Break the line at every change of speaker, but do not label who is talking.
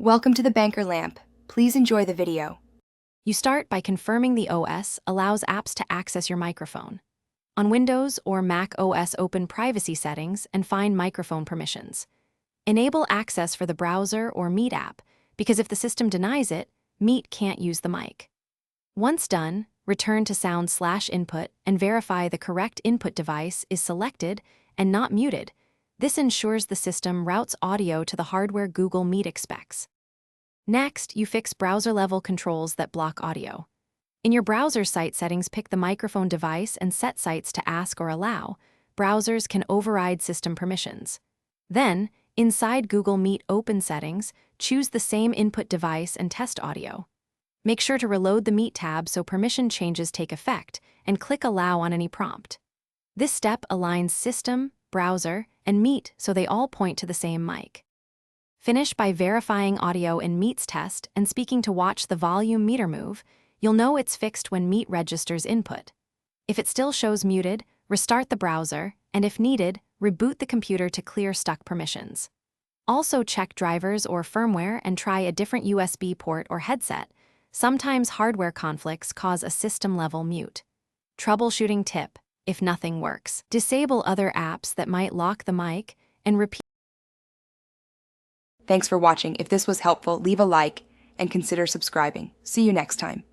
Welcome to the Banker Lamp. Please enjoy the video.
You start by confirming the OS allows apps to access your microphone. On Windows or Mac OS, open Privacy Settings and find Microphone Permissions. Enable access for the browser or Meet app, because if the system denies it, Meet can't use the mic. Once done, return to Sound/Input and verify the correct input device is selected and not muted. This ensures the system routes audio to the hardware Google Meet expects. Next, you fix browser-level controls that block audio. In your browser site settings, pick the microphone device and set sites to ask or allow. Browsers can override system permissions. Then, inside Google Meet Open Settings, choose the same input device and test audio. Make sure to reload the Meet tab so permission changes take effect, and click Allow on any prompt. This step aligns system, browser, and Meet so they all point to the same mic. Finish by verifying audio in Meet's test and speaking to watch the volume meter move. You'll know it's fixed when Meet registers input. If it still shows muted, restart the browser, and if needed, reboot the computer to clear stuck permissions. Also check drivers or firmware and try a different USB port or headset. Sometimes hardware conflicts cause a system-level mute. Troubleshooting tip: if nothing works, disable other apps that might lock the mic and repeat.
Thanks for watching. If this was helpful, leave a like and consider subscribing. See you next time.